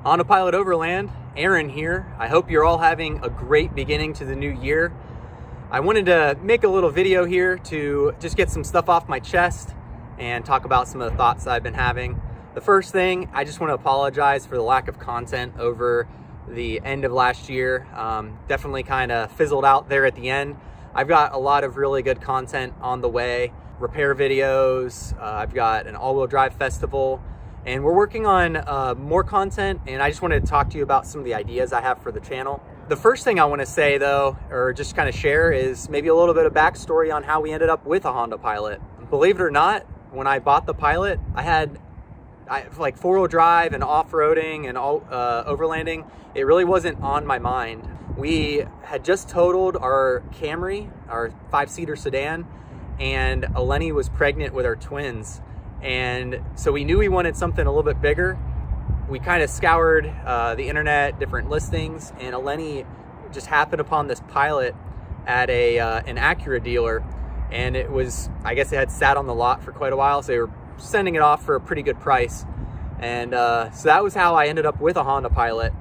Autopilot Overland, Aaron here. I hope you're all having a great beginning to the new year. I wanted to make a little video here to just get some stuff off my chest and talk about some of the thoughts that I've been having. The first thing, I just want to apologize for the lack of content over the end of last year. Definitely kind of fizzled out there at the end. I've got a lot of really good content on the way. Repair videos, I've got an all-wheel drive festival, and we're working on more content, and I just wanted to talk to you about some of the ideas I have for the channel. The first thing I want to say though, or just kind of share, is maybe a little bit of backstory on how we ended up with a Honda Pilot. Believe it or not, when I bought the Pilot, I had like four-wheel drive and off-roading and all overlanding. It really wasn't on my mind. We had just totaled our Camry, our 5-seater sedan, and Eleni was pregnant with our twins. And so we knew we wanted something a little bit bigger. We kind of scoured the internet, different listings, and Eleni just happened upon this Pilot at an Acura dealer. And it was, I guess it had sat on the lot for quite a while, so they were sending it off for a pretty good price. And so that was how I ended up with a Honda Pilot.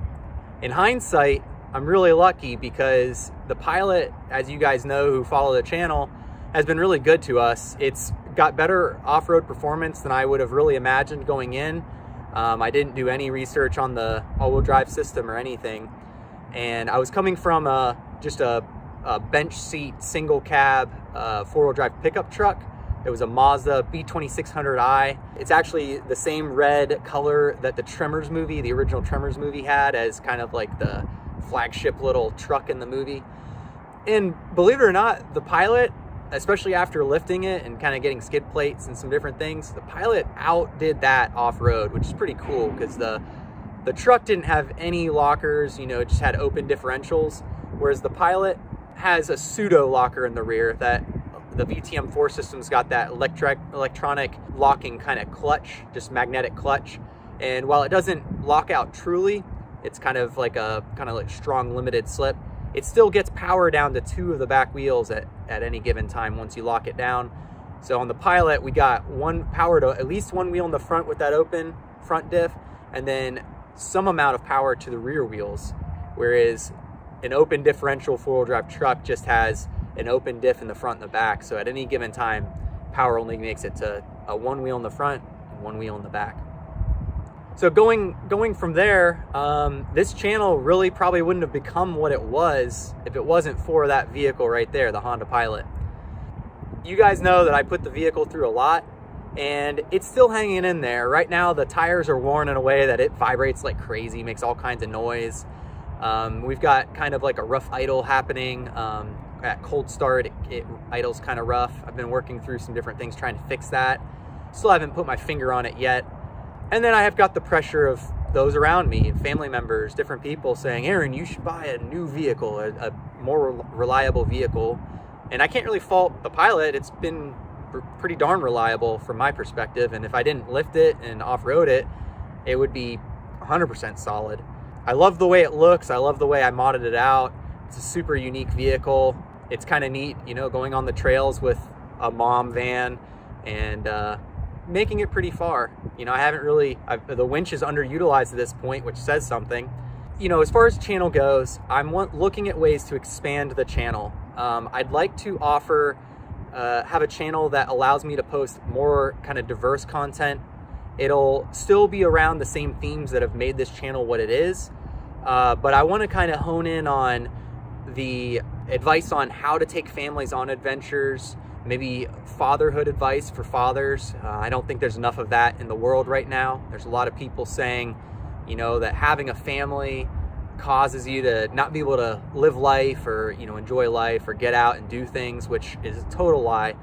In hindsight, I'm really lucky because the Pilot, as you guys know who follow the channel, has been really good to us. It's got better off-road performance than I would have really imagined going in. I didn't do any research on the all-wheel drive system or anything. And I was coming from just a bench seat, single cab, four-wheel drive pickup truck. It was a Mazda B2600i. It's actually the same red color that the Tremors movie, the original Tremors movie, had as kind of like the flagship little truck in the movie. And believe it or not, the Pilot, especially after lifting it and kind of getting skid plates and some different things, the Pilot outdid that off-road, which is pretty cool because the truck didn't have any lockers, you know, it just had open differentials, whereas the Pilot has a pseudo locker in the rear that the VTM4 system's got that electronic locking kind of clutch, just magnetic clutch. And while it doesn't lock out truly, it's kind of like strong limited slip. It still gets power down to two of the back wheels at any given time once you lock it down. So on the Pilot, we got one power to at least one wheel in the front with that open front diff, and then some amount of power to the rear wheels. Whereas an open differential four-wheel drive truck just has an open diff in the front and the back. So at any given time, power only makes it to a one wheel in the front and one wheel in the back. So going from there, this channel really probably wouldn't have become what it was if it wasn't for that vehicle right there, the Honda Pilot. You guys know that I put the vehicle through a lot, and it's still hanging in there. Right now, the tires are worn in a way that it vibrates like crazy, makes all kinds of noise. We've got kind of like a rough idle happening. At cold start, it idles kind of rough. I've been working through some different things trying to fix that. Still haven't put my finger on it yet. And then I have got the pressure of those around me, family members, different people saying, Aaron, you should buy a new vehicle, a more reliable vehicle. And I can't really fault the Pilot. It's been pretty darn reliable from my perspective. And if I didn't lift it and off-road it, it would be 100% solid. I love the way it looks. I love the way I modded it out. It's a super unique vehicle. It's kind of neat, you know, going on the trails with a mom van and making it pretty far. You know, the winch is underutilized at this point, which says something. You know, as far as the channel goes, I'm looking at ways to expand the channel. I'd like to have a channel that allows me to post more kind of diverse content. It'll still be around the same themes that have made this channel what it is, but I want to kind of hone in on the advice on how to take families on adventures, maybe fatherhood advice for fathers. I don't think there's enough of that in the world right now. There's a lot of people saying, you know, that having a family causes you to not be able to live life or, you know, enjoy life or get out and do things, which is a total lie.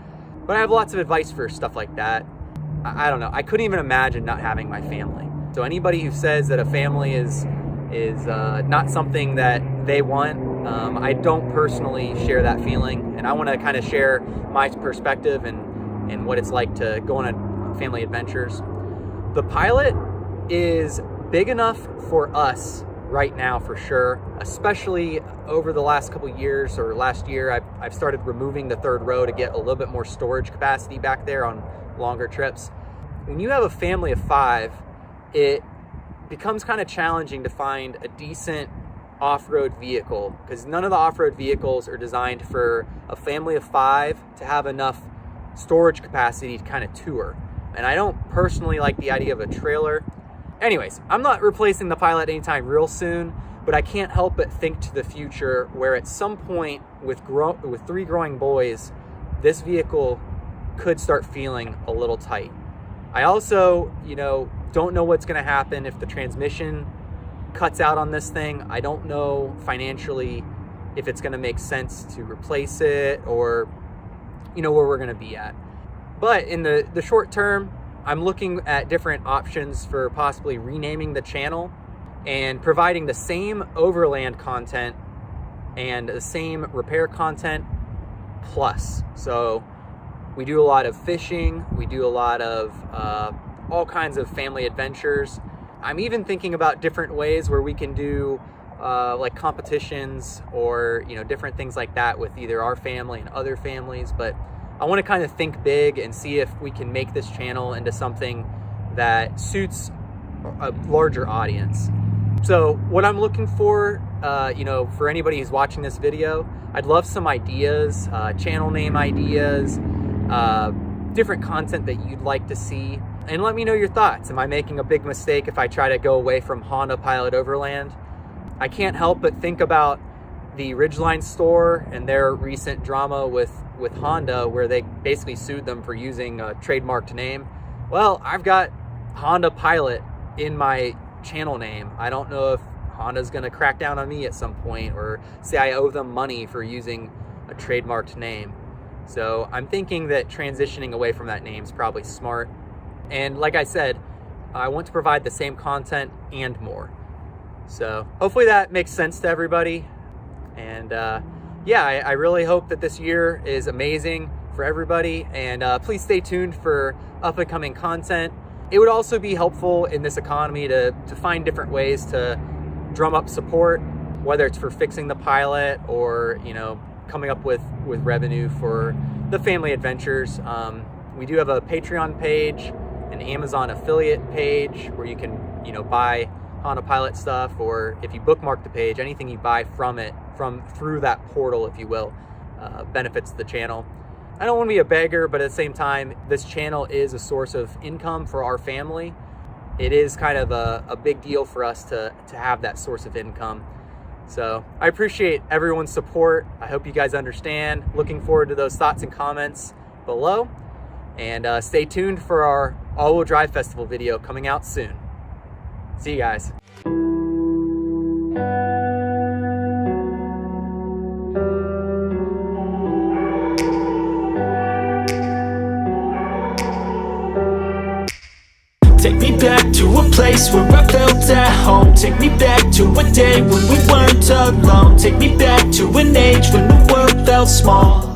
But I have lots of advice for stuff like that. I don't know. I couldn't even imagine not having my family. So anybody who says that a family is not something that they want, I don't personally share that feeling, and I want to kind of share my perspective and what it's like to go on family adventures. The Pilot is big enough for us right now for sure, especially over the last couple years or last year. I've started removing the third row to get a little bit more storage capacity back there on longer trips. When you have a family of 5, it becomes kind of challenging to find a decent off-road vehicle, because none of the off-road vehicles are designed for a family of 5 to have enough storage capacity to kind of tour. And I don't personally like the idea of a trailer. Anyways, I'm not replacing the Pilot anytime real soon, but I can't help but think to the future where at some point with 3 growing boys, this vehicle could start feeling a little tight. I also, don't know what's gonna happen if the transmission cuts out on this thing. I don't know financially if it's gonna make sense to replace it, or where we're gonna be at. But in the short term, I'm looking at different options for possibly renaming the channel and providing the same Overland content and the same repair content plus. So we do a lot of fishing, we do a lot of all kinds of family adventures. I'm even thinking about different ways where we can do like competitions or different things like that with either our family and other families. But I want to kind of think big and see if we can make this channel into something that suits a larger audience. So what I'm looking for, for anybody who's watching this video, I'd love some ideas, channel name ideas, different content that you'd like to see, and let me know your thoughts. Am I making a big mistake if I try to go away from Honda Pilot Overland? I can't help but think about the Ridgeline store and their recent drama with Honda, where they basically sued them for using a trademarked name. Well, I've got Honda Pilot in my channel name. I don't know if Honda's gonna crack down on me at some point or say I owe them money for using a trademarked name. So I'm thinking that transitioning away from that name is probably smart. And like I said, I want to provide the same content and more. So hopefully that makes sense to everybody. And yeah, I really hope that this year is amazing for everybody. And please stay tuned for up-and-coming content. It would also be helpful in this economy to find different ways to drum up support, whether it's for fixing the Pilot or coming up with revenue for the family adventures. We do have a Patreon page, an Amazon affiliate page where you can buy Honda Pilot stuff, or if you bookmark the page, anything you buy through that portal, if you will, benefits the channel. I don't want to be a beggar, but at the same time, this channel is a source of income for our family. It is kind of a big deal for us to have that source of income. So I appreciate everyone's support. I hope you guys understand. Looking forward to those thoughts and comments below. And stay tuned for our all-wheel drive festival video coming out soon. See you guys. Take me back to a place where I felt at home. Take me back to a day when we weren't alone. Take me back to an age when the world felt small.